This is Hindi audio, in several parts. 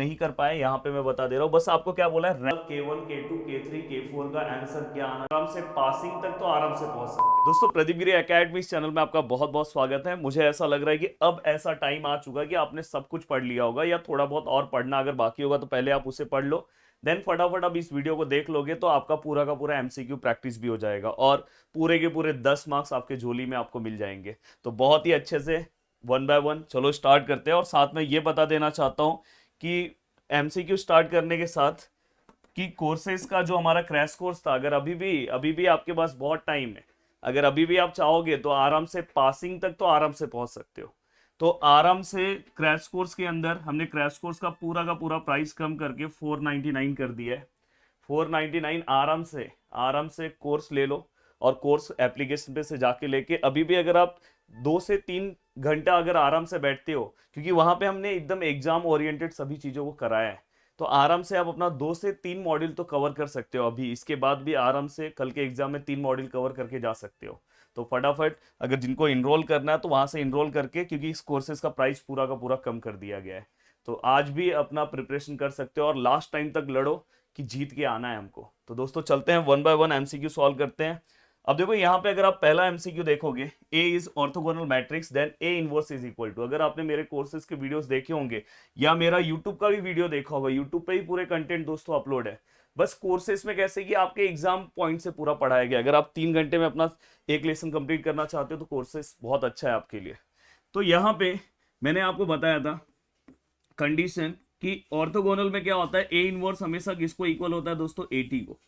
नहीं कर पाए, यहाँ पे मैं बता दे रहा हूँ। बस आपको क्या बोला है, K1 K2 K3 K4 का आंसर क्या आना, आराम से पासिंग तक तो आराम से पहुंच सकते हैं। दोस्तों प्रदीप गिरी एकेडमी इस चैनल में आपका बहुत बहुत स्वागत है। मुझे ऐसा लग रहा है कि अब ऐसा टाइम आ चुका है कि आपने सब कुछ पढ़ लिया होगा, या थोड़ा बहुत और पढ़ना अगर बाकी होगा तो पहले आप उसे पढ़ लो, देन फटाफट आप इस वीडियो को देख लोगे तो आपका पूरा का पूरा एमसीक्यू प्रैक्टिस भी हो जाएगा और पूरे के पूरे 10 मार्क्स आपके झोली में आपको मिल जाएंगे। तो बहुत ही अच्छे से वन बाय वन चलो स्टार्ट करते हैं। और साथ में ये बता देना चाहता हूँ कि एमसीक्यू स्टार्ट करने के साथ कि कोर्सेज का जो हमारा क्रैश कोर्स था, अगर अभी भी आपके पास बहुत टाइम है, अगर अभी भी आप चाहोगे तो आराम से पासिंग तक तो आराम से पहुंच सकते हो। तो आराम से क्रैश कोर्स के अंदर हमने क्रैश कोर्स का पूरा प्राइस कम करके 499 कर दिया है। 499 आराम से कोर्स ले लो। और कोर्स एप्लीकेशन पे से जाके लेके अभी भी अगर आप 2 से 3 घंटा अगर आराम से बैठते हो, क्योंकि वहां पे हमने एकदम एग्जाम ओरिएंटेड सभी चीजों को कराया है, तो आराम से आप अपना 2 से 3 मॉड्यूल तो कवर कर सकते हो। अभी इसके बाद भी आराम से कल के एग्जाम में 3 मॉड्यूल कवर करके जा सकते हो। तो फटाफट अगर जिनको इनरोल करना है तो वहां से इनरोल करके, क्योंकि इस कोर्सेज का प्राइस पूरा का पूरा कम कर दिया गया है। तो आज भी अपना प्रिपरेशन कर सकते हो और लास्ट टाइम तक लड़ो कि जीत के आना है हमको। तो दोस्तों चलते हैं one by one MCQ solve करते हैं। अब देखो यहाँ पे अगर आप पहला एमसीक्यू देखोगे, A is orthogonal matrix then A inverse is equal to. अगर आपने मेरे कोर्सेज के वीडियोस देखे होंगे या मेरा यूट्यूब का भी वीडियो देखा होगा, यूट्यूब पे ही पूरे कंटेंट दोस्तों अपलोड है। बस कोर्सेज में कैसे कि आपके एग्जाम पॉइंट से पूरा पढ़ाया गया। अगर आप 3 घंटे में अपना एक लेसन कंप्लीट करना चाहते हो तो कोर्सेज बहुत अच्छा है आपके लिए। तो यहाँ पे मैंने आपको बताया था कंडीशन कि ऑर्थोगोनल में क्या होता है, ए इनवर्स हमेशा किसको इक्वल होता है दोस्तों, 80 को।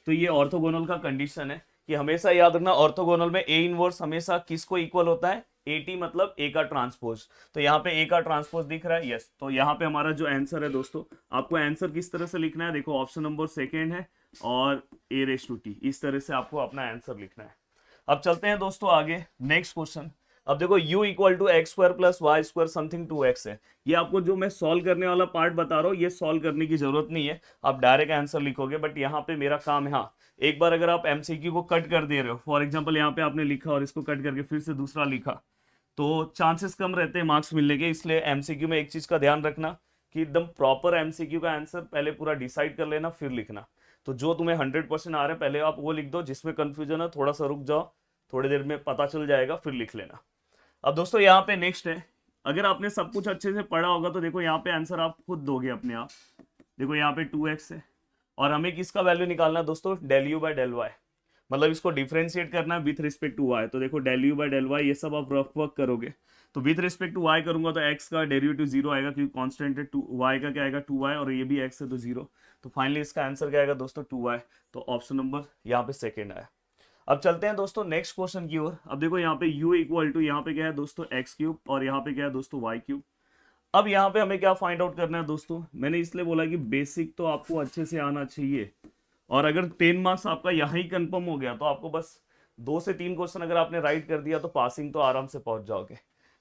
तो ये ऑर्थोगोनल का कंडीशन है कि हमेशा याद रखना ऑर्थोगोनल में ए इनवर्स हमेशा किसको इक्वल होता है, 80 मतलब ए का ट्रांसपोज। तो यहाँ पे ए का ट्रांसपोज दिख रहा है, यस। तो यहाँ पे हमारा जो आंसर है दोस्तों, आपको आंसर किस तरह से लिखना है, देखो ऑप्शन नंबर सेकेंड है और ए रेस टू टी, इस तरह से आपको अपना आंसर लिखना है। अब चलते हैं दोस्तों आगे नेक्स्ट क्वेश्चन। अब देखो u equal to x square plus y square something 2x है। ये आपको जो मैं सॉल्व करने वाला पार्ट बता रहा हूँ, ये सॉल्व करने की जरूरत नहीं है, आप डायरेक्ट आंसर लिखोगे। बट यहाँ पे मेरा काम है, हाँ, एक बार अगर आप एमसीक्यू को कट कर दे रहे हो, फॉर एग्जाम्पल यहाँ पे आपने लिखा और इसको कट करके फिर से दूसरा लिखा, तो चांसेस कम रहते हैं मार्क्स मिलने के। इसलिए एमसीक्यू में एक चीज का ध्यान रखना कि एकदम प्रॉपर एमसीक्यू का आंसर पहले पूरा डिसाइड कर लेना फिर लिखना। तो जो तुम्हें 100% आ रहा है पहले आप वो लिख दो, जिसमें कंफ्यूजन है थोड़ा सा रुक जाओ, थोड़ी देर में पता चल जाएगा, फिर लिख लेना। अब दोस्तों यहाँ पे नेक्स्ट है, अगर आपने सब कुछ अच्छे से पढ़ा होगा तो देखो यहाँ पे आंसर आप खुद दोगे अपने आप। देखो यहाँ पे 2x है और हमें किसका वैल्यू निकालना है दोस्तों, del u by del y, मतलब इसको डिफरेंशिएट करना है विथ रिस्पेक्ट टू वाई। तो देखो del u by del y ये सब आप रफ वर्क करोगे, तो विथ रिस्पेक्ट टू वाई करूंगा तो x का डेरिवेटिव 0 आएगा, क्योंकि कांस्टेंट है। टू वाई का क्या आएगा, 2y, और ये भी x है तो 0। तो फाइनली इसका आंसर क्या आएगा दोस्तों, 2y। तो ऑप्शन नंबर यहाँ पे सेकेंड आया। अब चलते हैं दोस्तों नेक्स्ट क्वेश्चन की ओर। अब देखो यहाँ पे u इक्वल टू, यहाँ पे क्या है दोस्तों एक्स क्यूब, और यहाँ पे क्या है दोस्तों वाई क्यूब। अब यहाँ पे हमें क्या फाइंड आउट करना है दोस्तों, मैंने इसलिए बोला कि बेसिक तो आपको अच्छे से आना चाहिए। और अगर 10 मार्क्स आपका यहाँ ही कंफर्म हो गया तो आपको बस 2 से 3 क्वेश्चन अगर आपने राइट कर दिया तो पासिंग तो आराम से पहुंच जाओगे।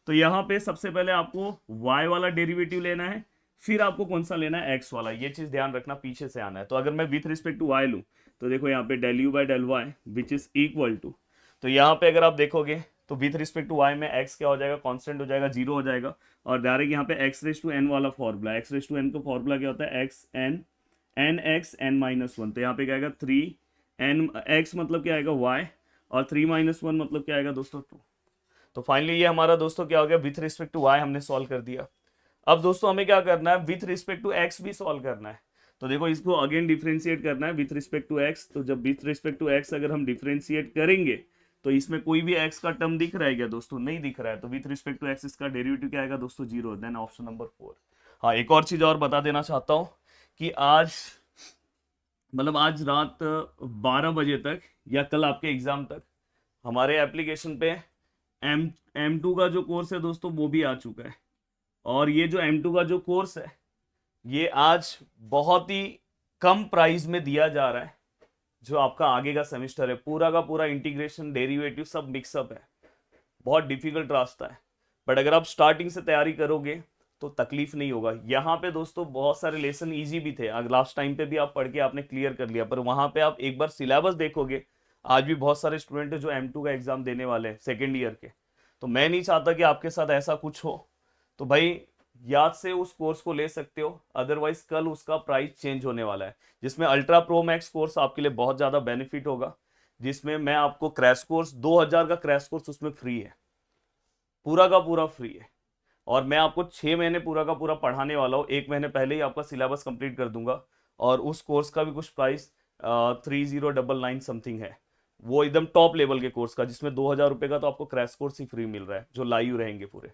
तो यहाँ पे सबसे पहले आपको y वाला डेरिवेटिव लेना है, फिर आपको कौन सा लेना है, x वाला। ये चीज ध्यान रखना, पीछे से आना है। तो अगर मैं विथ रिस्पेक्ट टू y लूँ तो देखो यहाँ पे del u by del y which is equal to, तो यहाँ पे अगर आप देखोगे तो विथ रिस्पेक्ट टू y में x क्या हो जाएगा, कांस्टेंट हो जाएगा, 0 हो जाएगा। और डायरेक्ट यहाँ पे x रेस टू n वाला formula, x raise to n का फॉर्मूला क्या होता है, x n n x n minus one. तो यहाँ पे क्या आएगा 3 n x मतलब क्या आएगा y, और 3 माइनस वन मतलब क्या आएगा दोस्तों 2। तो फाइनली ये हमारा दोस्तों क्या हो गया, विथ रिस्पेक्ट टू y हमने सॉल्व कर दिया। अब दोस्तों हमें क्या करना है, विथ रिस्पेक्ट टू x भी सॉल्व करना है। तो देखो इसको अगेन डिफरेंशिएट करना है विथ रिस्पेक्ट टू x। तो जब विथ रिस्पेक्ट टू x अगर हम डिफरेंशिएट करेंगे तो इसमें कोई भी x का टर्म दिख रहा है क्या दोस्तों, नहीं दिख रहा है। तो विथ रिस्पेक्ट टू x इसका डेरिवेटिव क्या आएगा दोस्तों, 0। Then option number 4। हाँ, एक और चीज और बता देना चाहता हूँ कि आज मतलब आज रात 12 बजे तक या कल आपके एग्जाम तक हमारे एप्लीकेशन पे M2 का जो कोर्स है दोस्तों वो भी आ चुका है। और ये जो M2 का जो कोर्स है ये आज बहुत ही कम प्राइस में दिया जा रहा है। जो आपका आगे का सेमेस्टर है पूरा का पूरा इंटीग्रेशन डेरिवेटिव सब मिक्सअप है, बहुत डिफिकल्ट रास्ता है। बट अगर आप स्टार्टिंग से तैयारी करोगे तो तकलीफ नहीं होगा। यहाँ पे दोस्तों बहुत सारे लेसन इजी भी थे, अगर लास्ट टाइम पे भी आप पढ़ के आपने क्लियर कर लिया, पर वहां पे आप एक बार सिलेबस देखोगे, आज भी बहुत सारे स्टूडेंट है जो M2 का एग्जाम देने वाले हैं सेकेंड ईयर के। तो मैं नहीं चाहता कि आपके साथ ऐसा कुछ हो। तो भाई याद से उस कोर्स को ले सकते हो, अदरवाइज कल उसका प्राइस चेंज होने वाला है, जिसमें अल्ट्रा प्रो मैक्स कोर्स आपके लिए बहुत ज्यादा बेनिफिट होगा, जिसमें मैं आपको क्रैश कोर्स 2000 का क्रैश कोर्स उसमें फ्री है, पूरा का पूरा फ्री है। और मैं आपको 6 महीने पूरा का पूरा पढ़ाने वाला हूँ, 1 महीने पहले ही आपका सिलेबस कंप्लीट कर दूंगा। और उस कोर्स का भी कुछ प्राइस 3099 समथिंग है, वो एकदम टॉप लेवल के कोर्स का, जिसमें 2000 रुपये का तो आपको क्रैश कोर्स ही फ्री मिल रहा है, जो लाइव रहेंगे पूरे।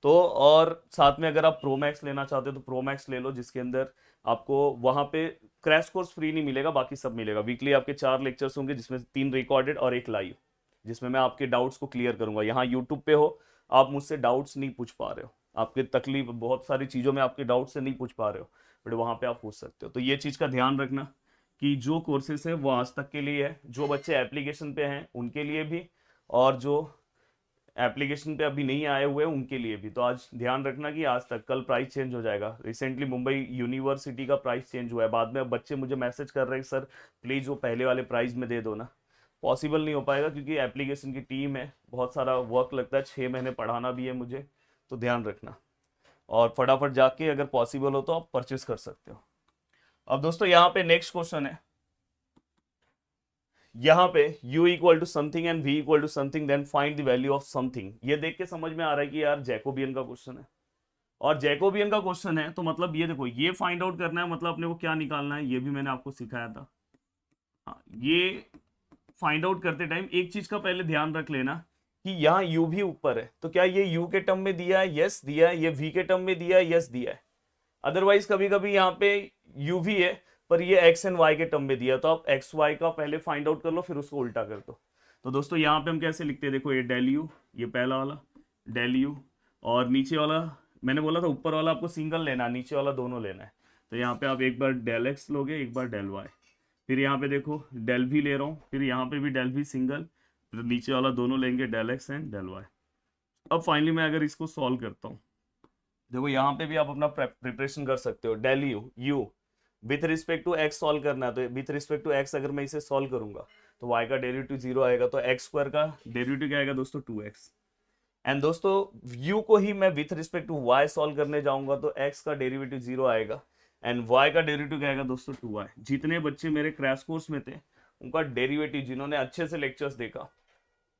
तो और साथ में अगर आप प्रो मैक्स लेना चाहते हो तो प्रो मैक्स ले लो, जिसके अंदर आपको वहां पे क्रैश कोर्स फ्री नहीं मिलेगा, बाकी सब मिलेगा। वीकली आपके 4 लेक्चर्स होंगे, जिसमें 3 रिकॉर्डेड और 1 लाइव, जिसमें मैं आपके डाउट्स को क्लियर करूंगा। यहाँ यूट्यूब पे हो, आप मुझसे डाउट्स नहीं पूछ पा रहे हो, आपके तकलीफ बहुत सारी चीज़ों में आपके डाउट से नहीं पूछ पा रहे हो, बट वहाँ पे आप पूछ सकते हो। तो ये चीज़ का ध्यान रखना कि जो कोर्सेस है वो आज तक के लिए है, जो बच्चे एप्लीकेशन पे हैं उनके लिए भी, और जो एप्लीकेशन पे अभी नहीं आए हुए हैं उनके लिए भी। तो आज ध्यान रखना कि आज तक, कल प्राइस चेंज हो जाएगा। रिसेंटली मुंबई यूनिवर्सिटी का प्राइस चेंज हुआ है, बाद में अब बच्चे मुझे मैसेज कर रहे हैं सर प्लीज़ वो पहले वाले प्राइस में दे दो ना। पॉसिबल नहीं हो पाएगा, क्योंकि एप्लीकेशन की टीम है, बहुत सारा वर्क लगता है, 6 महीने पढ़ाना भी है मुझे, तो ध्यान रखना। और फटाफट जाके अगर पॉसिबल हो तो आप परचेस कर सकते हो। अब दोस्तों यहाँ पे नेक्स्ट क्वेश्चन है, यहाँ पे u equal to something and v equal to something then find the value of something. ये देख के समझ में आ रहा है कि यार जैकोबियन का क्वेश्चन है, और जैकोबियन का क्वेश्चन है तो मतलब ये देखो, ये फाइंड आउट करना है, मतलब अपने को क्या निकालना है, ये भी मैंने आपको सिखाया था। हाँ, ये फाइंड आउट करते टाइम एक चीज का पहले ध्यान रख लेना कि यहाँ u भी ऊपर है, तो क्या ये u के टर्म में दिया है, यस दिया है, ये v के टर्म में दिया है, यस दिया है। अदरवाइज कभी कभी यहाँ पे u भी है पर ये x एंड y के टर्म में दिया, तो आप x y का पहले फाइंड आउट कर लो, फिर उसको उल्टा कर दो। तो दोस्तों यहाँ पे हम कैसे लिखते हैं, देखो ये डेल यू, ये पहला वाला डेल यू, और नीचे वाला मैंने बोला था ऊपर वाला आपको सिंगल लेना है, नीचे वाला दोनों लेना है। तो यहाँ पे आप एक बार डेल एक्स लोगे, एक बार डेल वाई, फिर यहाँ पे देखो डेल भी ले रहा हूँ, फिर यहाँ पे भी डेल भी सिंगल, फिर नीचे वाला दोनों लेंगे del x and del y. अब फाइनली मैं अगर इसको सॉल्व करता हूँ, देखो यहाँ पे भी आप अपना प्रिपरेशन कर सकते हो। Del u with respect to x solve करना है, तो विथ रिस्पेक्ट टू एक्स अगर मैं इसे सॉल्व करूंगा तो y का डेरिवेटिव 0 आएगा, तो एक्स स्क्वायर का डेरिवेटिव क्या आएगा दोस्तों 2x। एंड दोस्तों u को ही मैं with respect to y solve करने जाऊंगा तो x का डेरिवेटिव 0 आएगा, एंड y का डेरिवेटिव क्या आएगा दोस्तों 2y। जितने बच्चे मेरे क्रैश कोर्स में थे उनका डेरिवेटिव, जिन्होंने अच्छे से लेक्चर्स देखा,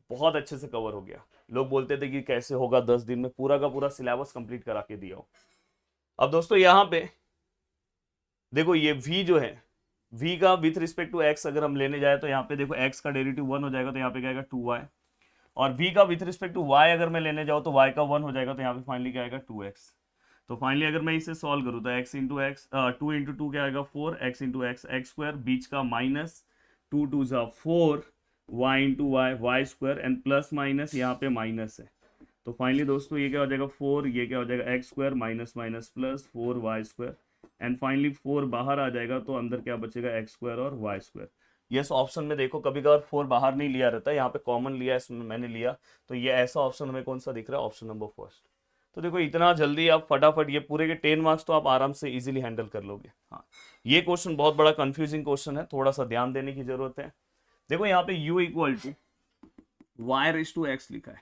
बहुत अच्छे से कवर हो गया। लोग बोलते थे कि कैसे होगा 10 दिन में, पूरा का पूरा सिलेबस कंप्लीट करा के दिया हो। अब दोस्तों यहाँ पे देखो ये v जो है, v का विथ रिस्पेक्ट टू x अगर हम लेने जाए तो यहाँ पे देखो x का डेरिवेटिव 1 हो जाएगा, तो यहाँ पे क्या आएगा 2y। और v का विथ रिस्पेक्ट टू y अगर मैं लेने जाऊँ तो y का 1 हो जाएगा, तो यहाँ पे फाइनली क्या आएगा 2x। तो फाइनली अगर मैं इसे सॉल्व करूँ तो x इंटू एक्स 2 इंटू 2 क्या आएगा 4, x इंटू एक्स एक्स स्क्वायर, बीच का माइनस 2 2 जा 4, y इंटू y y square, and plus minus यहाँ पे माइनस है। तो फाइनली दोस्तों ये क्या हो जाएगा 4, ये क्या हो जाएगा x square minus minus plus 4 y square, and finally 4 बाहर आ जाएगा, तो अंदर क्या बचेगा एक्स स्क्वायर और वाई स्क्वायर। यस ऑप्शन में देखो कभी कभार 4 बाहर नहीं लिया रहता है, यहाँ पे कॉमन लिया, इसमें मैंने लिया, तो ये ऐसा ऑप्शन हमें कौन सा दिख रहा है, ऑप्शन नंबर फर्स्ट। तो देखो इतना जल्दी आप फटाफट ये पूरे के 10 मार्क्स तो आप आराम से इजीली हैंडल कर लोगे। हाँ, ये क्वेश्चन बहुत बड़ा कंफ्यूजिंग क्वेश्चन है, थोड़ा सा ध्यान देने की जरूरत है। देखो यहाँ पे u equal to y raise to x लिखा है,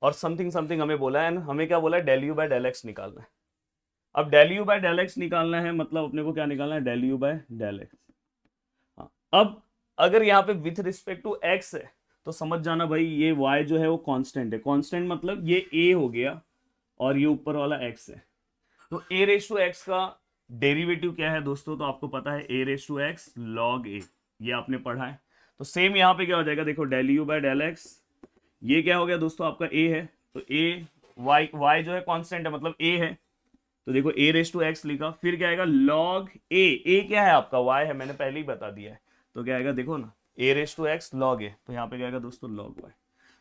और समथिंग समथिंग हमें बोला है, हमें क्या बोला है del u by del x निकालना है। अब del u by del x निकालना है, मतलब अपने को क्या निकालना है, del u by del x. हाँ, अब अगर यहाँ पे विथ रिस्पेक्ट टू एक्स है तो समझ जाना भाई ये y जो है वो कांस्टेंट है। कांस्टेंट मतलब ये a हो गया और ये ऊपर वाला x है। तो a रेस टू एक्स का डेरिवेटिव क्या है दोस्तों, तो आपको पता है a raise to x log a, ये आपने पढ़ा है। तो सेम यहाँ पे क्या हो जाएगा, देखो del u by del x, ये क्या हो गया दोस्तों आपका a है, तो a y जो है कांस्टेंट है मतलब a है, तो देखो a रेस टू एक्स लिखा, फिर क्या आएगा log a क्या है आपका y है, मैंने पहले ही बता दिया है, तो क्या आएगा देखो ना a raise to x log a, तो यहाँ पे क्या आएगा दोस्तों log y।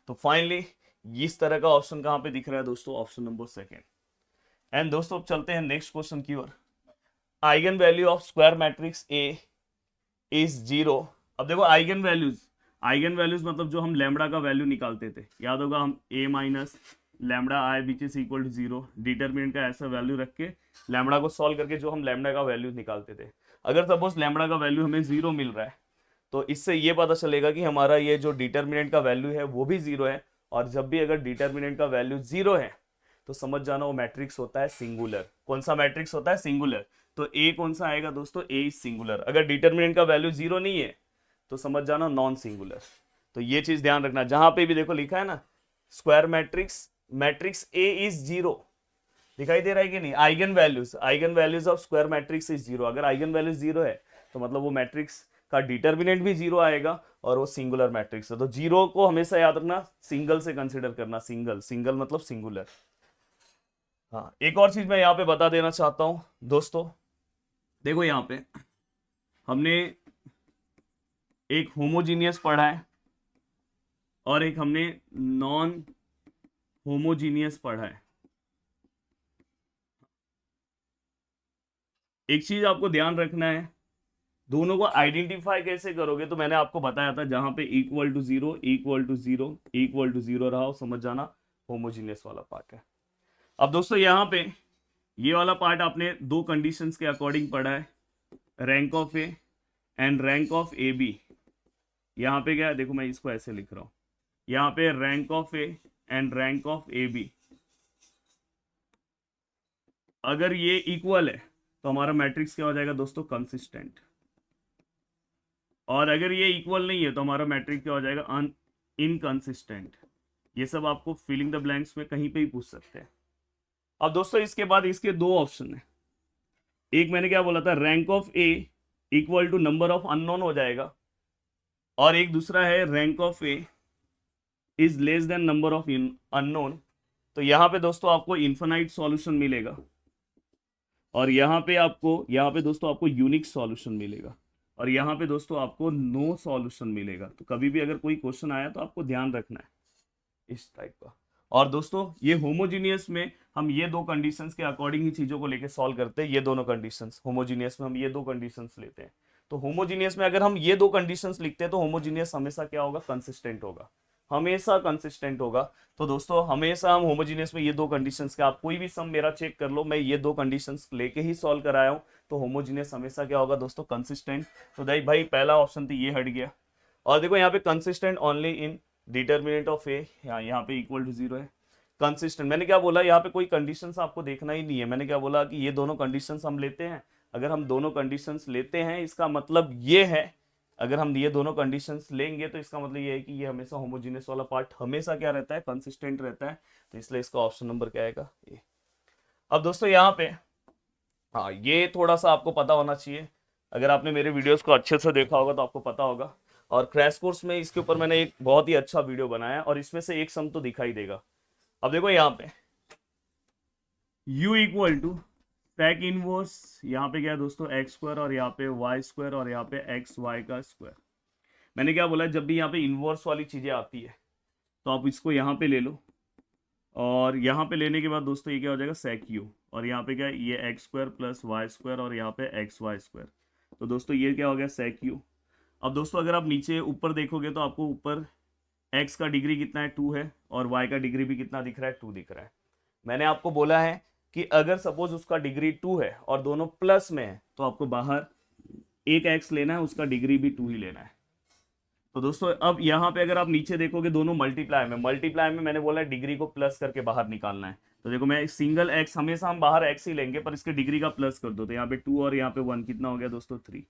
तो फाइनली इस तरह का ऑप्शन कहाँ पे दिख रहा है दोस्तों, ऑप्शन नंबर सेकेंड। एंड दोस्तों अब चलते हैं नेक्स्ट क्वेश्चन की ओर। Eigen value of square matrix A is 0। अब देखो आइगन वैल्यूज मतलब जो हम लैम्बडा का वैल्यू निकालते थे, याद होगा हम a minus lambda I which is equal to 0, determinant का ऐसा वैल्यू रख के लैम्बडा को सॉल्व करके जो हम लैम्बडा का वैल्यू निकालते थे। अगर सपोज लैम्बडा का वैल्यू हमें 0 मिल रहा है तो इससे ये पता चलेगा कि हमारा ये जो डिटरमिनेंट का वैल्यू है वो भी 0 है, और जब भी अगर डिटरमिनेंट का वैल्यू 0 है तो समझ जाना वो मैट्रिक्स होता है सिंगुलर। कौन सा मैट्रिक्स होता है? सिंगुलर। तो ए कौन सा आएगा दोस्तों? ए इज सिंगुलर। अगर डिटर्मिनेंट का वैल्यू 0 नहीं है तो समझ जाना नॉन सिंगुलर। तो ये चीज ध्यान रखना, जहां पे भी देखो लिखा है ना square matrix, matrix A is 0, दिखाई दे रहा है कि नहीं? Eigen values of square matrix is 0। अगर आइगन वैल्यूज 0 है तो मतलब वो मैट्रिक्स का डिटर्मिनेंट भी 0 आएगा और वो सिंगुलर मैट्रिक्स है। तो 0 को हमेशा याद रखना, सिंगल से कंसिडर करना। सिंगल, सिंगल मतलब सिंगुलर। हाँ, एक और चीज मैं यहाँ पे बता देना चाहता हूं दोस्तों, देखो यहाँ पे हमने एक होमोजीनियस पढ़ा है और एक हमने नॉन होमोजीनियस पढ़ा है। एक चीज आपको ध्यान रखना है, दोनों को आइडेंटिफाई कैसे करोगे? तो मैंने आपको बताया था जहां पे equal to zero equal to zero equal to zero रहा हो, समझ जाना होमोजीनियस वाला पार्ट है। अब दोस्तों यहाँ पे ये वाला पार्ट आपने दो कंडीशंस के अकॉर्डिंग पढ़ा है, rank of A and rank of A B. यहाँ पे क्या है, देखो मैं इसको ऐसे लिख रहा हूं, यहाँ पे rank of A and rank of A B अगर ये इक्वल है तो हमारा मैट्रिक्स क्या हो जाएगा दोस्तों? कंसिस्टेंट। और अगर ये इक्वल नहीं है तो हमारा मैट्रिक्स क्या हो जाएगा? इनकंसिस्टेंट। ये सब आपको फिलिंग द ब्लैंक्स में कहीं पे ही पूछ सकते हैं। अब दोस्तों इसके बाद इसके दो ऑप्शन है, एक मैंने क्या बोला था, rank of A equal to number of unknown हो जाएगा, और एक दूसरा है rank of A is less than number of unknown. तो यहाँ पे दोस्तों आपको इन्फिनाइट सॉल्यूशन मिलेगा और यहाँ पे दोस्तों आपको यूनिक सॉल्यूशन मिलेगा और यहाँ पे दोस्तों आपको नो सॉल्यूशन मिलेगा। तो कभी भी अगर कोई क्वेश्चन आया तो आपको ध्यान रखना है इस टाइप का। और दोस्तों ये होमोजीनियस में हम ये दो कंडीशंस के अकॉर्डिंग ही चीजों को लेके सॉल्व करते हैं। ये दोनों कंडीशंस होमोजीनियस में हम ये दो कंडीशंस लेते हैं। तो होमोजीनियस में अगर हम ये दो कंडीशंस लिखते हैं तो होमोजीनियस हमेशा क्या होगा? कंसिस्टेंट होगा, हमेशा कंसिस्टेंट होगा। तो दोस्तों हमेशा हम होमोजीनियस में ये दो कंडीशंस के, आप कोई भी सम मेरा चेक कर लो, मैं ये दो कंडीशंस लेके ही सॉल्व कराया हूं। तो होमोजीनियस हमेशा क्या होगा दोस्तों? कंसिस्टेंट। तो भाई पहला ऑप्शन तो ये हट गया। और देखो यहाँ पे consistent only in determinant of A, यहाँ पे इक्वल टू 0 है। कंसिस्टेंट मैंने क्या बोला, यहाँ पे कोई कंडीशंस आपको देखना ही नहीं है। मैंने क्या बोला कि ये दोनों कंडीशंस हम लेते हैं। अगर हम दोनों कंडीशंस लेते हैं इसका मतलब ये है, अगर हम ये दोनों कंडीशंस लेंगे तो इसका मतलब ये है कि ये हमेशा होमोजीनियस वाला पार्ट हमेशा क्या रहता है? कंसिस्टेंट रहता है। तो इसलिए इसका ऑप्शन नंबर क्या आएगा? ए। अब दोस्तों यहाँ पे हाँ, ये थोड़ा सा आपको पता होना चाहिए। अगर आपने मेरे वीडियोस को अच्छे से देखा होगा तो आपको पता होगा, और क्रैश कोर्स में इसके ऊपर मैंने एक बहुत ही अच्छा वीडियो बनाया और इसमें से एक सम तो दिखाई देगा। अब देखो यहाँ पे u equal to sec inverse, यहाँ पे क्या है दोस्तों? एक्स स्क्वायर, और यहाँ पे वाई स्क्वायर, और यहाँ पे एक्स वाई का स्क्वायर। मैंने क्या बोला, जब भी यहाँ पे इनवर्स वाली चीजें आती है तो आप इसको यहाँ पे ले लो, और यहाँ पे लेने के बाद दोस्तों ये क्या हो जाएगा? sec u, और यहाँ पे क्या है? ये x square plus y square, और यहाँ पे एक्स वाई स्क्वायर। तो दोस्तों ये क्या हो गया? sec u। अब दोस्तों अगर आप नीचे ऊपर देखोगे तो आपको ऊपर x का डिग्री कितना है? 2 है, और y का डिग्री भी कितना दिख रहा है? 2 दिख रहा है। मैंने आपको बोला है कि अगर सपोज उसका डिग्री 2 है और दोनों प्लस में है तो आपको बाहर एक x लेना है, उसका डिग्री भी 2 ही लेना है। तो दोस्तों अब यहाँ पे अगर आप नीचे देखोगे दोनों मल्टीप्लाई में मैंने बोला है डिग्री को प्लस करके बाहर निकालना है। तो देखो मैं सिंगल x, हमेशा हम बाहर x ही लेंगे, पर इसके डिग्री का प्लस कर दो तो यहाँ पे 2 और यहाँ पे 1 कितना हो गया दोस्तों? 3।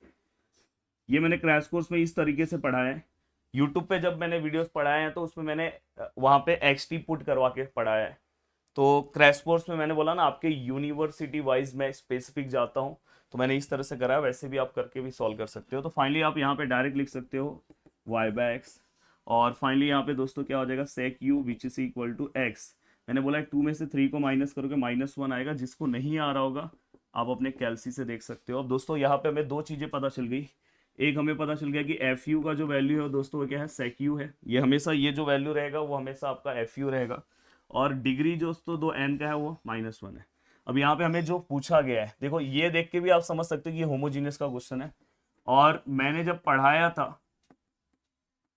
ये मैंने क्रैश कोर्स में इस तरीके से पढ़ा है। यूट्यूब पे जब मैंने वीडियोस पढ़ाए हैं तो उसमें मैंने वहां पे XT पुट करवा के पढ़ाया है। तो क्रैश कोर्स में मैंने बोला ना आपके यूनिवर्सिटी वाइज मैं स्पेसिफिक जाता हूँ, तो मैंने इस तरह से करा है। वैसे भी आप करके भी सॉल्व कर सकते हो। तो फाइनली आप यहाँ पे डायरेक्ट लिख सकते हो y/x, और फाइनली यहाँ पे दोस्तों क्या हो जाएगा? sec u which is equal to x। मैंने बोला 2 में से 3 को माइनस करोगे -1 आएगा। जिसको नहीं आ रहा होगा आप अपने कैलसी से देख सकते हो। अब दोस्तों यहाँ पे हमें दो चीजें पता चल गई। एक हमें पता चल गया कि एफ यू का जो वैल्यू है दोस्तों वो क्या है? sec u है। ये हमेशा ये जो वैल्यू रहेगा वो हमेशा आपका एफ यू रहेगा, और डिग्री जो दोस्तों 2n का है वो -1 है। अब यहाँ पे हमें जो पूछा गया है, देखो ये देख के भी आप समझ सकते हो कि ये होमोजीनियस का क्वेश्चन है। और मैंने जब पढ़ाया था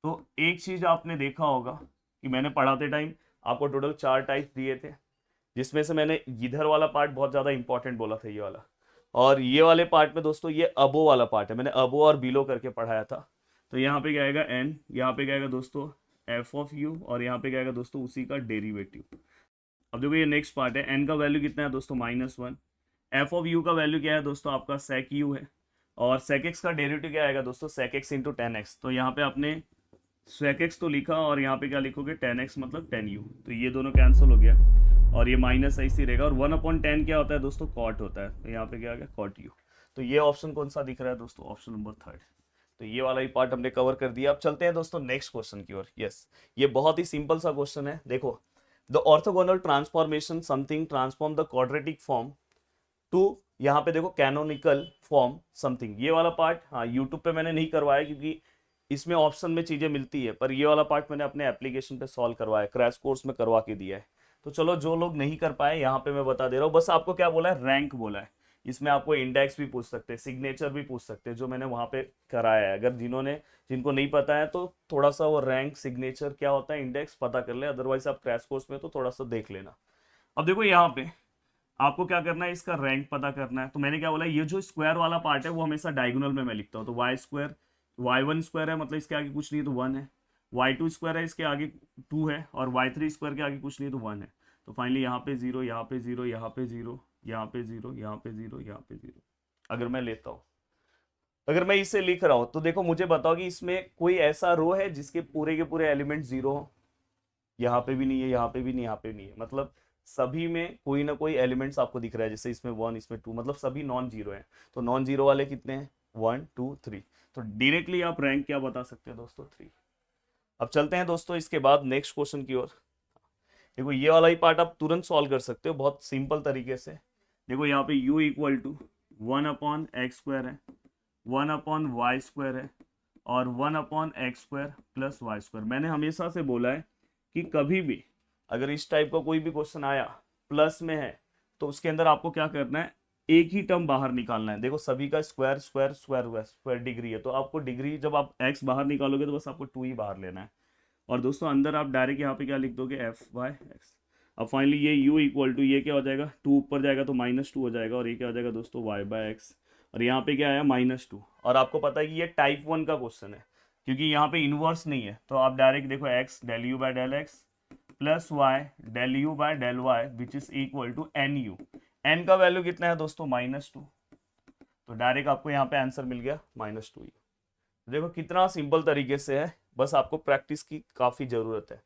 तो एक चीज आपने देखा होगा कि मैंने पढ़ाते टाइम आपको टोटल 4 टाइप दिए थे, जिसमें से मैंने इधर वाला पार्ट बहुत ज्यादा इंपॉर्टेंट बोला था, ये वाला। और ये वाले पार्ट में दोस्तों ये अबो वाला पार्ट है, मैंने अबो और बिलो करके पढ़ाया था। तो यहाँ पे क्या आएगा? n, यहाँ पे क्या आएगा दोस्तों? f ऑफ u, और यहाँ पे क्या आएगा दोस्तों? उसी का डेरिवेटिव। अब देखो ये नेक्स्ट पार्ट है, एन का वैल्यू कितना है दोस्तों -1। एफ ऑफ यू का वैल्यू क्या है दोस्तों, आपका सेक यू है। और सेक एक्स का डेरिवेटिव क्या आएगा दोस्तों, sec x into tan x. तो यहाँ पे आपने सेक एक्स तो लिखा और यहाँ पे क्या लिखोगे, टेन एक्स मतलब टेन यू। तो ये दोनों कैंसिल हो गया और ये माइनस ऐसे ही रहेगा। और 1/10 क्या होता है दोस्तों, कॉट होता है। तो यहाँ पे क्या आ गया, कॉट यू। तो ये ऑप्शन कौन सा दिख रहा है दोस्तों, ऑप्शन नंबर 3। तो ये वाला ही पार्ट हमने कवर कर दिया। अब चलते हैं दोस्तों नेक्स्ट क्वेश्चन की ओर। यस, ये बहुत ही सिंपल सा क्वेश्चन है। देखो, the orthogonal transformation something transform the quadratic form to, यहाँ पे देखो कैनोनिकल फॉर्म समथिंग। ये वाला पार्ट हाँ यूट्यूब पे मैंने नहीं करवाया क्योंकि इसमें ऑप्शन में चीजें मिलती है, पर ये वाला पार्ट मैंने अपने एप्लीकेशन पे सॉल्व करवाया, क्रैश कोर्स में करवा के दिया है। तो चलो जो लोग नहीं कर पाए यहाँ पे मैं बता दे रहा हूँ। बस आपको क्या बोला है, रैंक बोला है। इसमें आपको इंडेक्स भी पूछ सकते हैं, सिग्नेचर भी पूछ सकते हैं, जो मैंने वहां पे कराया है। अगर जिनको नहीं पता है तो थोड़ा सा वो रैंक, सिग्नेचर क्या होता है, इंडेक्स पता कर ले। अदरवाइज आप क्रैश कोर्स में तो थोड़ा सा देख लेना। अब देखो यहाँ पे आपको क्या करना है, इसका रैंक पता करना है। तो मैंने क्या बोला, ये जो स्क्वायर वाला पार्ट है वो हमेशा डायगोनल में मैं लिखता हूँ। तो वाई स्क्वायर, y1 स्क्वायर है मतलब इसके आगे कुछ नहीं है तो 1 है। y2 स्क्वायर है इसके आगे 2 है। और y3 स्क्वायर के आगे कुछ नहीं है तो 1 है। तो फाइनली यहाँ पे 0, यहाँ पे 0, यहाँ पे 0, यहाँ पे 0, यहाँ पे 0, यहाँ पे 0। अगर मैं लेता हूँ, अगर मैं इसे लिख रहा हूँ तो देखो मुझे बताओ कि इसमें कोई ऐसा रो है जिसके पूरे के पूरे एलिमेंट 0 हो। यहाँ पे भी नहीं है, यहाँ पे भी नहीं, यहाँ पे भी नहीं है। मतलब सभी में कोई ना कोई एलिमेंट्स आपको दिख रहा है। जैसे इसमें 1, इसमें 2, मतलब सभी नॉन जीरो हैं। तो नॉन जीरो वाले कितने हैं, 1 2 3। तो डायरेक्टली आप रैंक क्या बता सकते हैं दोस्तों, 3। अब चलते हैं दोस्तों इसके बाद नेक्स्ट क्वेश्चन की ओर। देखो ये वाला ही पार्ट आप तुरंत सॉल्व कर सकते हो बहुत सिंपल तरीके से। देखो यहाँ पे u इक्वल टू 1/x² है, 1/y² है और 1/x² प्लस y²। मैंने हमेशा से बोला है कि कभी भी अगर इस टाइप का कोई भी क्वेश्चन आया प्लस में है तो उसके अंदर आपको क्या करना है, एक ही टर्म बाहर निकालना है। देखो सभी का स्क्वायर स्क्वायर स्क्वायर हुआ, स्क्वायर डिग्री है, तो आपको डिग्री जब आप x बाहर निकालोगे तो बस आपको 2 ही बाहर लेना है। और दोस्तों अंदर आप डायरेक्ट यहाँ पे क्या लिख दोगे, f/x। अब फाइनली ये u इक्वल टू, ये क्या हो जाएगा, 2 ऊपर जाएगा तो -2 हो जाएगा और ये क्या हो जाएगा दोस्तों, y/x। और यहाँ पे क्या आया, -2। और आपको पता है कि ये टाइप 1 का क्वेश्चन है क्योंकि यहाँ पे इनवर्स नहीं है। तो आप डायरेक्ट देखो x del u by del x प्लस y del u by del y which is equal to nu। n का वैल्यू कितना है दोस्तों, -2। तो डायरेक्ट आपको यहाँ पे आंसर मिल गया -2u। देखो कितना सिंपल तरीके से है, बस आपको प्रैक्टिस की काफी जरूरत है।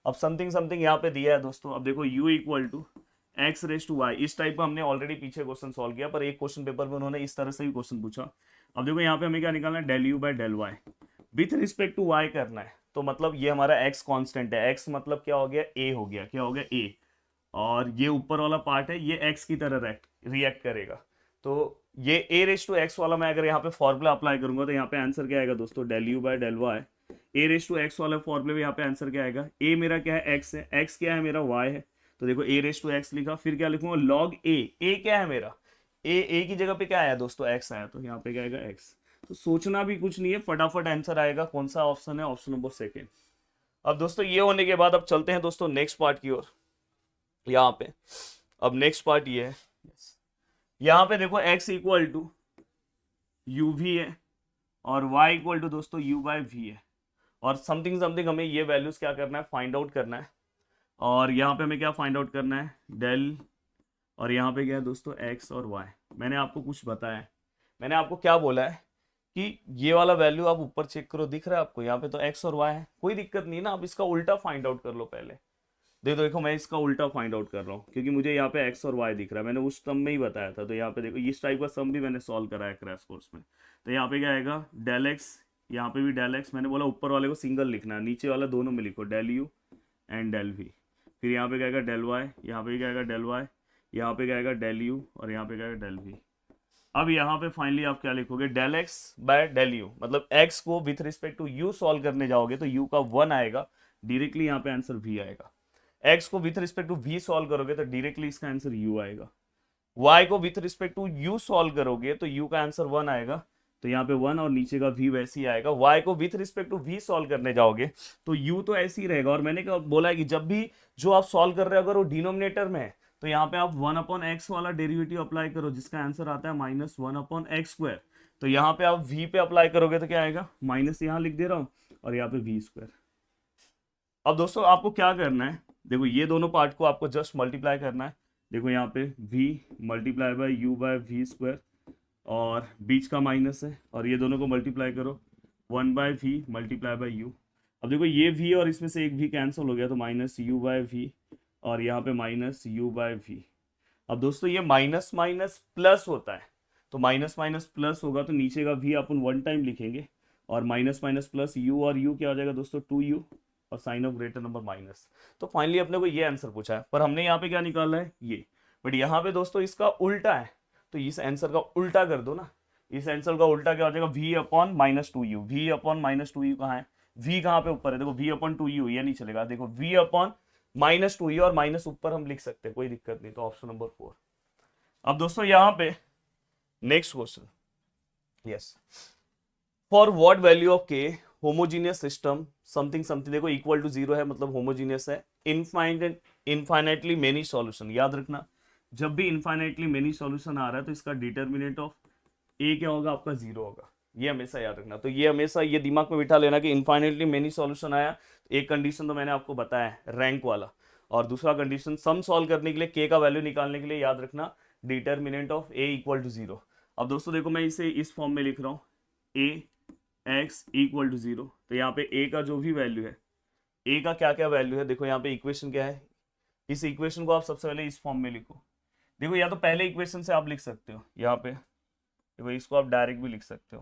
अब समथिंग समथिंग यहाँ पे दिया है दोस्तों। अब देखो u इक्वल टू x⁻y, इस टाइप का हमने ऑलरेडी पीछे क्वेश्चन सॉल्व किया, पर एक क्वेश्चन पेपर में उन्होंने इस तरह से भी क्वेश्चन पूछा। अब देखो यहाँ पे हमें क्या निकालना है, del u by del y with respect to y करना है। तो मतलब ये हमारा x कांस्टेंट है, x मतलब क्या हो गया, a हो गया, क्या हो गया, a। और ये ऊपर वाला पार्ट है, ये x की तरह रिएक्ट करेगा। तो ये a⁻x वाला मैं अगर यहाँ पे फॉर्मूला अप्लाई करूंगा तो यहाँ पे आंसर क्या आएगा दोस्तों, del u by del y। a⁻x वाला फॉर्मूले में यहाँ पे आंसर क्या आएगा, a मेरा क्या है, x है, x क्या है मेरा, y है। तो देखो a⁻x लिखा, फिर क्या लिखूंगा, log a क्या है मेरा, a की जगह पे क्या आया दोस्तों, x आया। तो यहाँ पे क्या आएगा, x। तो सोचना भी कुछ नहीं है, फटाफट आंसर आएगा। कौन सा ऑप्शन है, ऑप्शन नंबर 2। अब दोस्तों ये होने के बाद अब चलते हैं दोस्तों नेक्स्ट पार्ट की ओर। यहाँ पे अब नेक्स्ट पार्ट ये है, यहाँ पे देखो x इक्वल टू यू भी है और y इक्वल टू दोस्तों u/v है। और समथिंग समथिंग हमें ये वैल्यूज क्या करना है, फाइंड आउट करना है। और यहाँ पे हमें क्या फाइंड आउट करना है, डेल, और यहाँ पे क्या है दोस्तों, x और y। मैंने आपको कुछ बताया है, मैंने आपको क्या बोला है कि ये वाला वैल्यू आप ऊपर चेक करो, दिख रहा है आपको, यहाँ पे तो x और y है, कोई दिक्कत नहीं ना। आप इसका उल्टा फाइंड आउट कर लो पहले। देखो मैं इसका उल्टा फाइंड आउट कर रहा हूँ क्योंकि मुझे यहाँ पे x और y दिख रहा है, मैंने उस टर्म में ही बताया था। तो यहाँ पे देखो इस टाइप का सम भी मैंने सॉल्व करा है क्रैश कोर्स में। तो यहाँ पे क्या आएगा, del x, यहाँ पे भी del x। मैंने बोला ऊपर वाले को सिंगल लिखना है, नीचे वाला दोनों में लिखो, del u and del v। फिर यहाँ पे क्या आएगा, del y, यहाँ पे क्या आएगा, del y, यहाँ पे क्या आएगा, del u और यहाँ पे क्या आएगा, del v। अब यहाँ पे फाइनली आप क्या लिखोगे, del x by del u, मतलब x को with respect to u solve करने जाओगे तो u का 1 आएगा, डायरेक्टली यहाँ पे आंसर v आएगा। x को with respect to v solve करोगे तो डायरेक्टली इसका आंसर u आएगा। y को with respect to u solve करोगे तो u का आंसर 1 आएगा, तो यहाँ पे 1 और नीचे का v वैसे ही आएगा। y को with respect to v solve करने जाओगे तो u तो ऐसे ही रहेगा। और मैंने क्या बोला है कि जब भी जो आप सॉल्व कर रहे हो अगर वो डिनोमिनेटर में है तो यहाँ पे आप 1/x वाला डेरिवेटिव अप्लाई करो जिसका आंसर आता है -1/x²। तो यहाँ पे आप v पे अप्लाई करोगे तो क्या आएगा, माइनस यहाँ लिख दे रहा हूँ और यहाँ पे v²। अब दोस्तों आपको क्या करना है, देखो ये दोनों पार्ट को आपको जस्ट मल्टीप्लाई करना है। देखो यहाँ पे v multiply by u by v square, और बीच का माइनस है, और ये दोनों को मल्टीप्लाई करो 1 by v multiply by u. अब देखो ये v और इसमें से एक v कैंसिल हो गया तो माइनस यू बाय वी, और यहाँ पे माइनस यू बाय वी। अब दोस्तों ये माइनस माइनस प्लस होता है, तो माइनस माइनस प्लस होगा तो नीचे का v अपन 1 टाइम लिखेंगे, और माइनस माइनस प्लस u, और u क्या हो जाएगा दोस्तों 2u, और sign of greater number minus. तो फाइनली अपने को ये आंसर पूछा है, पर हमने यहाँ पे क्या निकाला है ये, बट यहाँ पे दोस्तों इसका उल्टा है, तो इस आंसर का उल्टा कर दो ना। इस आंसर का उल्टा क्या हो जाएगा, v upon minus two u. V upon minus two u कहाँ है, v कहाँ पे ऊपर है, देखो v अपॉन टू यू, ये नहीं चलेगा। देखो v upon minus two you, और माइनस ऊपर हम लिख सकते हैं, कोई दिक्कत नहीं। तो ऑप्शन नंबर 4। अब दोस्तों यहाँ पे next question, yes, for what value of के होमोजीनियस सिस्टम समथिंग समथिंग, देखो इक्वल टू 0 है मतलब होमोजीनियस है, इनफाइनाइटली मेनी सॉल्यूशन। याद रखना जब भी इनफाइनाइटली मेनी सॉल्यूशन आ रहा है तो इसका डिटर्मिनेंट ऑफ ए क्या होगा, आपका 0 होगा, ये हमेशा याद रखना। तो ये हमेशा ये दिमाग में बिठा लेना कि इनफाइनाइटली मेनी सॉल्यूशन आया, एक कंडीशन तो मैंने आपको बताया है रैंक वाला, और दूसरा कंडीशन सम सॉल्व करने के लिए के का वैल्यू निकालने के लिए याद रखना determinant of A equal to 0। अब दोस्तों देखो मैं इसे इस फॉर्म में लिख रहा हूँ, ए एक्स इक्वल टू 0, तो यहाँ पे ए का जो भी वैल्यू है, ए का क्या क्या वैल्यू है, देखो यहाँ पे इक्वेशन क्या है, इस इक्वेशन को आप सबसे पहले इस फॉर्म में लिखो। देखो या तो पहले इक्वेशन से आप लिख सकते हो, यहाँ पे देखो इसको आप डायरेक्ट भी लिख सकते हो।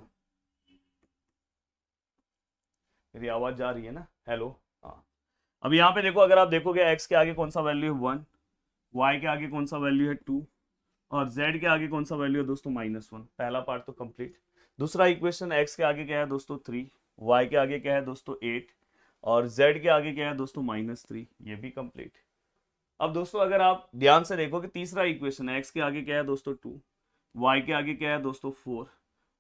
मेरी आवाज जा रही है ना, हेलो, हाँ। अब यहाँ पे देखो, अगर आप देखोगे एक्स के आगे कौन सा वैल्यू है 1, वाई के आगे कौन सा वैल्यू है 2, और z के आगे कौन सा वैल्यू है दोस्तों -1। पहला पार्ट तो कंप्लीट। दूसरा इक्वेशन x के आगे क्या है दोस्तों 3, y के आगे क्या है दोस्तों 8, और z के आगे क्या है दोस्तों -3, ये भी कंप्लीट। अब दोस्तों अगर आप ध्यान से देखो कि तीसरा इक्वेशन है, x के आगे क्या है दोस्तों 2, y के आगे क्या है दोस्तों 4,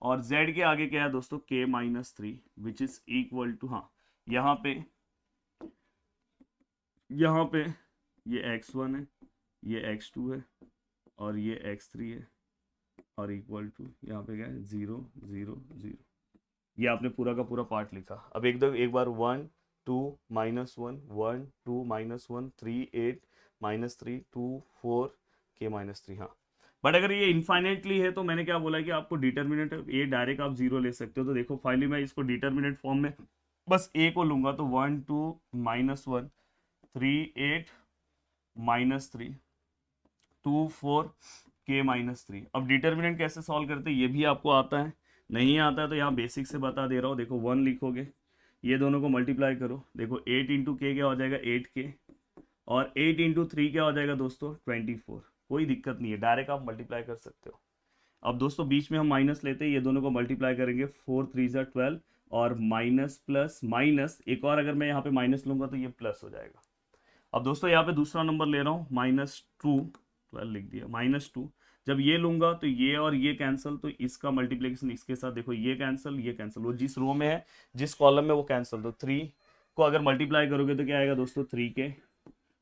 और z के आगे क्या है दोस्तों k-3, which is equal to, हाँ यहाँ पे ये x1 है, ये x2 है, और ये x3 है, और इक्वल टू यहाँ पे क्या है 0 0 0। ये आपने पूरा का पूरा पार्ट लिखा। अब एक बार 1 2 -1 1 2 -1 3 8 -3 2 4 k-3, हाँ। बट अगर ये इनफाइनाइटली है तो मैंने क्या बोला कि आपको डिटर्मिनेंट ये डायरेक्ट आप 0 ले सकते हो। तो देखो फाइनली मैं इसको डिटर्मिनेंट फॉर्म में बस ए को लूंगा, तो 1 2 -1 3 8 -3 2 4 k-3। अब डिटर्मिनेंट कैसे सॉल्व करते हैं ये भी आपको आता है, नहीं आता है तो यहाँ बेसिक से बता दे रहा हूँ। देखो 1 लिखोगे, ये दोनों को मल्टीप्लाई करो, देखो 8 इंटू के क्या हो जाएगा 8k, और 8 इंटू 3 क्या हो जाएगा दोस्तों 24। कोई दिक्कत नहीं है, डायरेक्ट आप मल्टीप्लाई कर सकते हो। अब दोस्तों बीच में हम माइनस लेते हैं, ये दोनों को मल्टीप्लाई करेंगे 4 3 12, और माइनस प्लस माइनस एक और अगर मैं यहाँ पे माइनस लूंगा तो ये प्लस हो जाएगा। अब दोस्तों यहाँ पे दूसरा नंबर ले रहा हूँ -2, 12 लिख दिया -2। जब ये लूंगा तो ये और ये कैंसिल, तो इसका मल्टीप्लिकेशन इसके साथ, देखो ये कैंसिल, वो जिस रो में है जिस कॉलम में वो कैंसिल। तो 3 को अगर मल्टीप्लाई करोगे तो क्या आएगा दोस्तों 3k,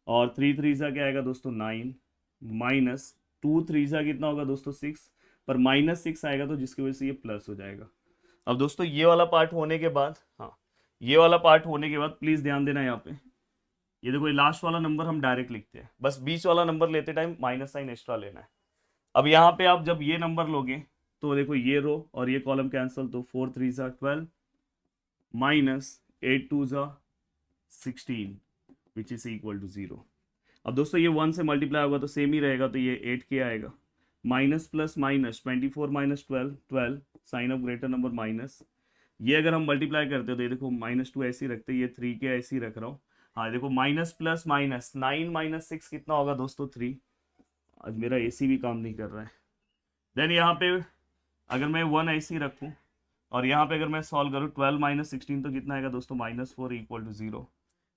और 3 3 सा क्या आएगा दोस्तों 9, माइनस 2 3 सा कितना होगा दोस्तों 6, पर -6 आएगा तो जिसकी वजह से ये प्लस हो जाएगा। अब दोस्तों ये वाला पार्ट होने के बाद, हाँ ये वाला पार्ट होने के बाद प्लीज ध्यान देना यहाँ पे, ये देखो ये लास्ट वाला नंबर हम डायरेक्ट लिखते हैं, बस बीच वाला नंबर लेते टाइम माइनस साइन एक्स्ट्रा लेना है। अब यहाँ पे आप जब ये नंबर लोगे तो देखो ये रो और ये कॉलम कैंसिल, तो 4 3 सा 12 माइनस 8 2 सा 16, विच इज इक्वल टू 0। अब दोस्तों ये 1 से मल्टीप्लाई होगा तो सेम ही रहेगा, तो ये 8k आएगा, minus plus minus 24 minus 12 12, sign of greater number minus. ये अगर हम मल्टीप्लाई करते हो तो ये देखो -2 ऐसे ही रखते, ये 3k ऐसे ही रख रहा हूँ। हाँ देखो माइनस प्लस माइनस 9 - 6 कितना होगा दोस्तों 3। आज मेरा एसी भी काम नहीं कर रहा है। देन यहाँ पे अगर मैं 1 ऐसे ही रखूँ, और यहाँ पे अगर मैं सॉल्व करूँ 12 - 16 तो कितना आएगा दोस्तों -4 इक्वल टू 0।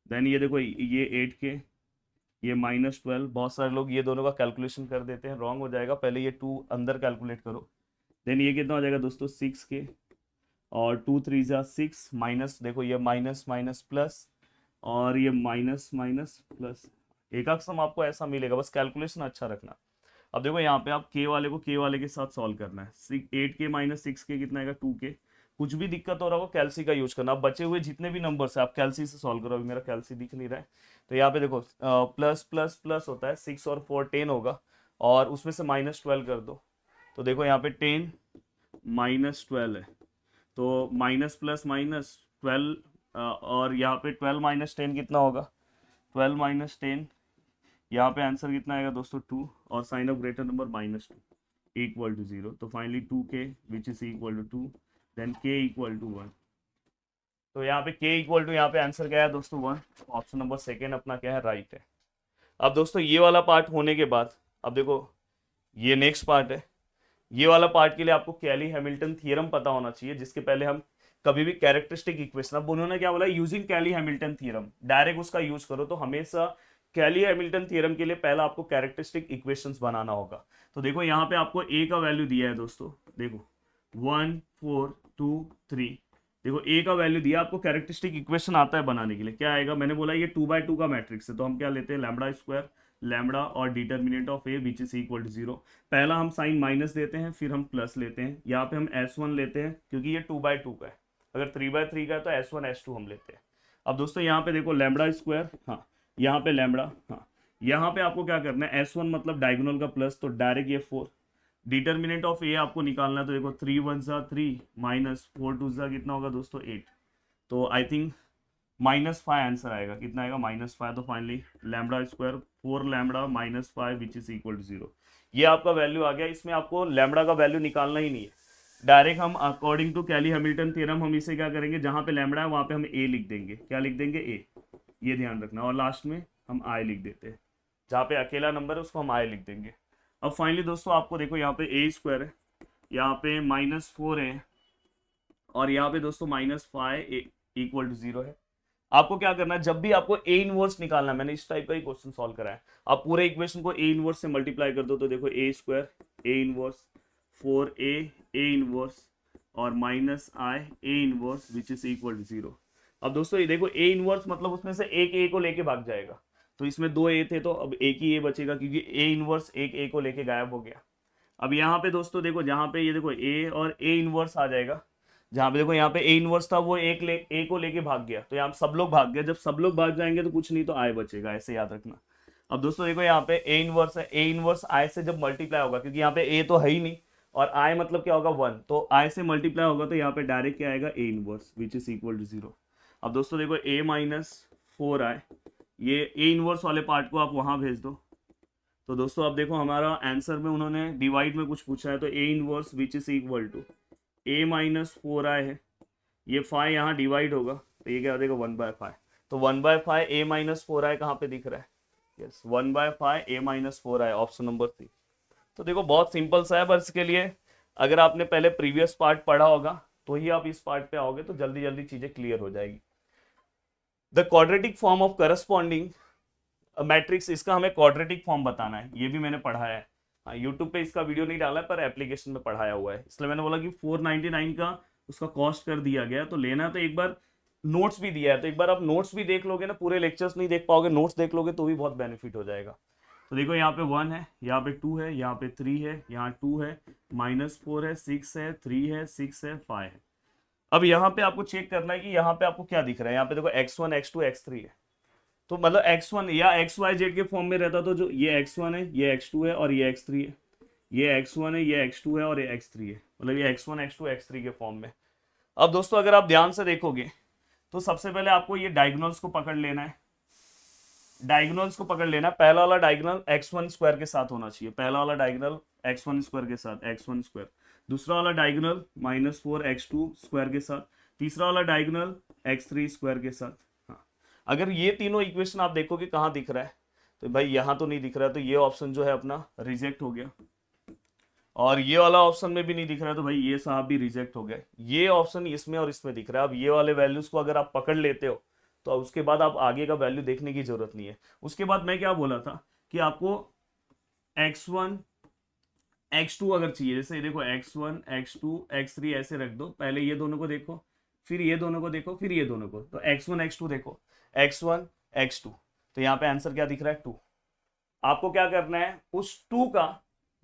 देन ये देखो ये 8k, ये -12, बहुत सारे लोग ये दोनों का कैलकुलेशन कर देते हैं, रॉन्ग हो जाएगा, पहले ये 2 अंदर कैलकुलेट करो। देन ये कितना हो जाएगा दोस्तों 6k, और 2 3 सा 6, माइनस देखो ये माइनस माइनस प्लस, और ये माइनस माइनस प्लस, एक सम आपको ऐसा मिलेगा, बस कैलकुलेशन अच्छा रखना। अब देखो यहाँ पे आप के वाले को के वाले के साथ सॉल्व करना है, 8k - 6k कितना आएगा 2k, कुछ भी दिक्कत हो रहा हो कैलसी का यूज करना। अब बचे हुए जितने भी नंबर्स है आप कैलसी से सॉल्व करो। अभी मेरा कैलसी दिख नहीं रहा है, तो यहाँ पे देखो प्लस प्लस प्लस होता है, 6 और 4 10 होगा, और उसमें से -12 कर दो। तो देखो यहाँ पे 10 -12 है, तो माइनस प्लस माइनस 12, और यहाँ पे 12 -10 कितना होगा, 12 -10, यहाँ पे आंसर कितना आएगा दोस्तों 2, और sign of greater number -2 equal to 0। तो फाइनली 2k which is equal to 2, then k equal to 1। तो यहाँ पे k इक्वल टू, यहाँ पे आंसर क्या है दोस्तों 1। ऑप्शन नंबर सेकेंड अपना क्या है, राइट है। अब दोस्तों ये वाला पार्ट होने के बाद अब देखो ये नेक्स्ट पार्ट है। ये वाला पार्ट के लिए आपको कैली हैमिल्टन थ्योरम पता होना चाहिए, जिसके पहले हम कभी भी कैरेक्टरिस्टिक इक्वेशन, अब उन्होंने क्या बोला, यूजिंग कैली हैमिल्टन थ्योरम, डायरेक्ट उसका यूज करो। तो हमेशा कैली हैमिल्टन थ्योरम के लिए पहला आपको कैरेक्टरिस्टिक इक्वेशंस बनाना होगा। तो देखो यहाँ पे आपको a का वैल्यू दिया है दोस्तों, देखो 1 4 2 3, देखो a का वैल्यू दिया, आपको कैरेक्टरिस्टिक इक्वेशन आता है बनाने के लिए। क्या आएगा, मैंने बोला ये 2x2 का मैट्रिक्स है, तो हम क्या लेते हैं लैम्बडा स्क्वायर लैम्बडा और determinant of a which is equal to 0। पहला हम साइन माइनस देते हैं, फिर हम प्लस लेते हैं। यहाँ पे हम s1 लेते हैं क्योंकि ये 2x2 का है, अगर 3x3 का है तो s1 s2 हम लेते हैं। अब दोस्तों यहाँ पे देखो लैम्बडा स्क्वायर, हाँ यहाँ पे लैम्बडा, हाँ यहाँ पे आपको क्या करना है, s1 मतलब डायगोनल का प्लस, तो डायरेक्ट ये 4। डिटर्मिनेंट ऑफ ए आपको निकालना है, तो देखो 3 1 सा 3 -4 2 सा कितना होगा दोस्तों 8। तो आई थिंक -5 आंसर आएगा, कितना आएगा -5। तो finally lambda square 4 lambda -5 which is equal to 0। ये आपका वैल्यू आ गया। इसमें आपको लैम्बडा का वैल्यू निकालना ही नहीं है, डायरेक्ट हम according to Cayley Hamilton theorem हम इसे क्या करेंगे, जहां पे लैम्बडा है वहां पे हम ए लिख देंगे। क्या लिख देंगे, ए, ये ध्यान रखना, और लास्ट में हम आई लिख देते हैं, जहाँ पे अकेला नंबर है उसको हम आई लिख देंगे। अब फाइनली दोस्तों आपको देखो यहाँ पे ए स्क्वायर है, यहाँ पे -4 है, और यहाँ पे दोस्तों -5 इक्वल टू 0 है। आपको क्या करना है, जब भी आपको ए इनवर्स निकालना है, मैंने इस टाइप का ही क्वेश्चन सॉल्व करा है, आप पूरे इक्वेशन को ए इनवर्स से मल्टीप्लाई कर दो। तो देखो A square A inverse 4a A inverse और -i A inverse which is equal to 0। अब दोस्तों ये देखो ए इनवर्स मतलब उसमें से एक ए को लेके भाग जाएगा, तो इसमें 2 ए थे तो अब एक ही ए बचेगा, क्योंकि ए इनवर्स एक ए को लेके गायब हो गया। अब यहाँ पे दोस्तों देखो, जहाँ पे ये देखो ए और ए इनवर्स आ जाएगा, जहाँ पे देखो यहाँ पे ए इनवर्स था वो ए को लेके भाग गया, तो यहाँ सब लोग भाग गए। जब सब लोग भाग जाएंगे तो कुछ नहीं तो आई बचेगा, ऐसे याद रखना। अब दोस्तों देखो यहाँ पे ए इनवर्स है, ए इनवर्स आई से जब मल्टीप्लाई होगा, क्योंकि यहाँ पे ए तो है ही नहीं, और आई मतलब क्या होगा 1, तो आई से मल्टीप्लाई होगा, तो यहाँ पे डायरेक्ट क्या आएगा A inverse which is equal to 0। अब दोस्तों देखो a -4i, ये ए इनवर्स वाले पार्ट को आप वहां भेज दो। तो दोस्तों अब देखो हमारा आंसर में उन्होंने डिवाइड में कुछ पूछा है, तो A inverse which is equal to a -4i है, ये 5 यहाँ डिवाइड होगा, तो ये क्या हो जाएगा 1/5। तो 1/5 a -4i कहाँ पे दिख रहा है, yes 1/5 a -4i, option number 3। तो देखो बहुत सिंपल सा है, पर इसके लिए अगर आपने पहले प्रीवियस पार्ट पढ़ा होगा तो ही आप इस पार्ट पे आओगे, तो जल्दी जल्दी चीजें क्लियर हो जाएगी। The quadratic form of corresponding matrix, इसका हमें क्वाड्रेटिक फॉर्म बताना है, ये भी मैंने पढ़ाया है। हाँ यूट्यूब पे इसका वीडियो नहीं डाला है, पर एप्लीकेशन में पढ़ाया हुआ है, इसलिए मैंने बोला कि 499 का उसका कॉस्ट कर दिया गया, तो लेना तो एक बार नोट्स भी दिया है, तो एक बार आप नोट्स भी देख लोगे ना, पूरे लेक्चर्स नहीं देख पाओगे, नोट्स देख लोगे तो भी बहुत बेनिफिट हो जाएगा। तो देखो यहाँ पे 1 है, यहाँ पे 2 है, यहाँ पे 3 है, यहाँ 2 है, -4 है, 6 है, 3 है, 6 है, 5 है। अब यहाँ पे आपको चेक करना है कि यहाँ पे आपको क्या दिख रहा है, यहाँ पे देखो x1 x2 x3 है, तो मतलब x1 या xyz के फॉर्म में रहता, तो जो ये x1 है, ये x2 है और ये x3 है, ये x1 है, ये x2 है और ये x3 है, मतलब ये x1 x2 x3 के फॉर्म में। अब दोस्तों अगर आप ध्यान से देखोगे तो सबसे पहले आपको ये डायगोनल्स को पकड़ लेना है, डायगोनल्स को पकड़ लेना है। पहला वाला डायगोनल x1 स्क्वायर के साथ होना चाहिए, पहला वाला डायगोनल x1 स्क्वायर के साथ x1 स्क्वायर, दूसरा वाला डायगोनल -4 x2 स्क्वायर के साथ, तीसरा वाला डायगोनल x3 स्क्वायर के साथ। हाँ, अगर ये तीनों इक्वेशन आप देखोगे कहाँ दिख रहा है, तो भाई यहाँ तो नहीं दिख रहा है, तो ये ऑप्शन जो है अपना रिजेक्ट हो गया, और ये वाला ऑप्शन में भी नहीं दिख रहा है, तो भाई ये साहब भी रिजेक्ट हो गया। ये ऑप्शन इसमें और इसमें दिख रहा है। अब ये वाले वैल्यूज को अगर आप पकड़ लेते हो तो उसके बाद आप आगे का वैल्यू देखने की जरूरत नहीं है। उसके बाद मैं क्या बोला था कि आपको x1 x2 अगर चाहिए, जैसे देखो x1 x2 x3 ऐसे रख दो, पहले ये दोनों को देखो, फिर ये दोनों को देखो, फिर ये दोनों को, तो x1 x2 देखो, x1 x2, तो यहाँ पे आंसर क्या दिख रहा है 2। आपको क्या करना है, उस 2 का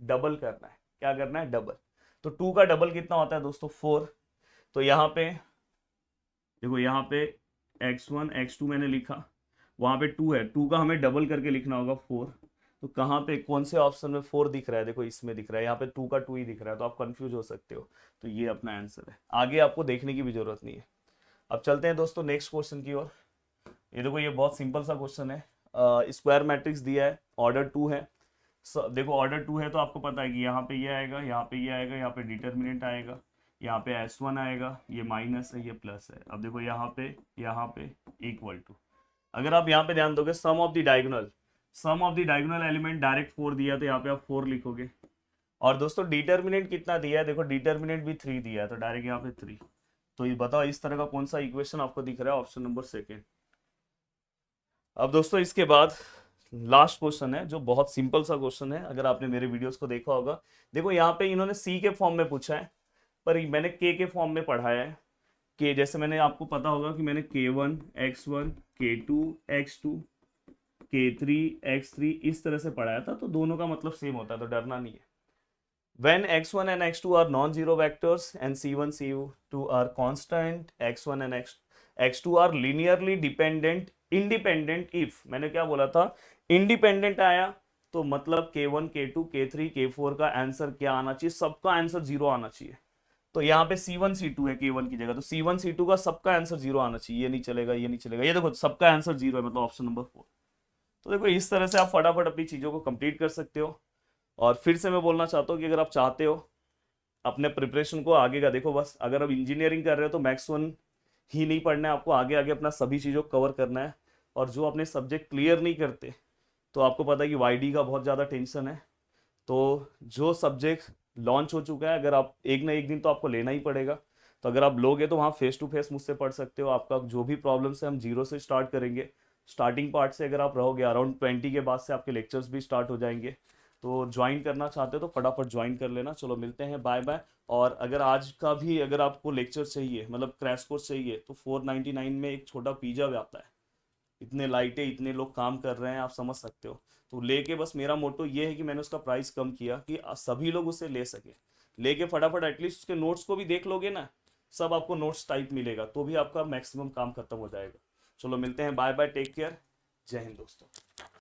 डबल करना है। क्या करना है, डबल। तो 2 का डबल कितना होता है दोस्तों 4, तो यहाँ पे देखो, यहाँ पे x1 x2 मैंने लिखा, वहां पे 2 है, 2 का हमें डबल करके लिखना होगा 4। तो कहाँ पे कौन से ऑप्शन में 4 दिख रहा है? देखो इसमें दिख रहा है, यहाँ पे 2 का 2 ही दिख रहा है, तो आप कंफ्यूज हो सकते हो। तो ये अपना आंसर है, आगे आपको देखने की भी जरूरत नहीं है। अब चलते हैं दोस्तों नेक्स्ट क्वेश्चन की ओर। ये देखो, ये बहुत सिंपल सा क्वेश्चन है। स्क्वायर मैट्रिक्स दिया है, ऑर्डर 2 है। देखो ऑर्डर 2 है तो आपको पता है कि यहाँ पे ये आएगा, यहाँ पे ये आएगा, यहाँ पे डिटर्मिनेंट आएगा, यहाँ पे S1 आएगा, ये माइनस है, ये प्लस है। अब देखो यहाँ पे इक्वल टू, अगर आप यहाँ पे ध्यान दोगे, sum of the diagonal element direct 4 दिया, तो यहाँ पे आप 4 लिखोगे। और दोस्तों डिटर्मिनेंट कितना दिया है? देखो डिटर्मिनेंट भी 3 दिया है, तो डायरेक्ट यहाँ पे 3। तो ये बताओ इस तरह का कौन सा इक्वेशन आपको दिख रहा है? Option number second. अब दोस्तों इसके बाद लास्ट क्वेश्चन है, जो बहुत सिंपल सा क्वेश्चन है, अगर आपने मेरे वीडियोस को देखा होगा। देखो यहाँ पे इन्होंने सी के फॉर्म में पूछा है, पर मैंने के फॉर्म में पढ़ाया है। के जैसे मैंने, आपको पता होगा कि मैंने k1 x1 k2 x2 k3 x3 इस तरह से पढ़ाया था, तो दोनों का मतलब सेम होता है, तो डरना नहीं है। When x1 and x2 are non-zero vectors and c1 c2 are constant, x1 and x2 are linearly dependent independent if, मैंने क्या बोला था? इंडिपेंडेंट आया तो मतलब k1 k2 k3 k4 का आंसर क्या आना चाहिए? सबका आंसर 0 आना चाहिए। तो यहाँ पे c1 c2 है k1 की जगह, तो c1 c2 का सबका आंसर 0 आना चाहिए। ये नहीं चलेगा, ये नहीं चलेगा, ये देखो सबका आंसर 0 है, मतलब ऑप्शन नंबर 4। तो देखो इस तरह से आप फटाफट अपनी चीजों को कंप्लीट कर सकते हो। और फिर से मैं बोलना चाहता हूँ कि अगर आप चाहते हो अपने प्रिपरेशन को आगे का, देखो बस अगर आप इंजीनियरिंग कर रहे हो तो मैथ्स 1 ही नहीं पढ़ना है आपको, आगे आगे अपना सभी चीज़ों को कवर करना है। और जो अपने सब्जेक्ट क्लियर नहीं करते, तो आपको पता है कि वाईडी का बहुत ज़्यादा टेंशन है। तो जो सब्जेक्ट लॉन्च हो चुका है, अगर आप एक ना एक दिन तो आपको लेना ही पड़ेगा। तो अगर आप लोगे तो वहाँ फेस टू फेस मुझसे पढ़ सकते हो। आपका जो भी प्रॉब्लम्स है हम 0 से स्टार्ट करेंगे। स्टार्टिंग पार्ट से अगर आप रहोगे, अराउंड 20 के बाद से आपके लेक्चर्स भी स्टार्ट हो जाएंगे। तो ज्वाइन करना चाहते हो तो फटाफट ज्वाइन कर लेना। चलो मिलते हैं, बाय बाय। और अगर आज का भी अगर आपको लेक्चर चाहिए, मतलब क्रैश कोर्स चाहिए, तो 499 में एक छोटा पिज्जा भी आता है। इतने लाइटें, इतने लोग काम कर रहे हैं, आप समझ सकते हो। तो लेके बस मेरा मोटो ये है कि मैंने उसका प्राइस कम किया कि सभी लोग उसे ले सके। लेके फटाफट एटलीस्ट उसके नोट्स को भी देख लोगे ना, सब आपको नोट्स टाइप मिलेगा, तो भी आपका मैक्सिमम काम खत्म हो जाएगा। चलो मिलते हैं, बाय बाय, टेक केयर, जय हिंद दोस्तों।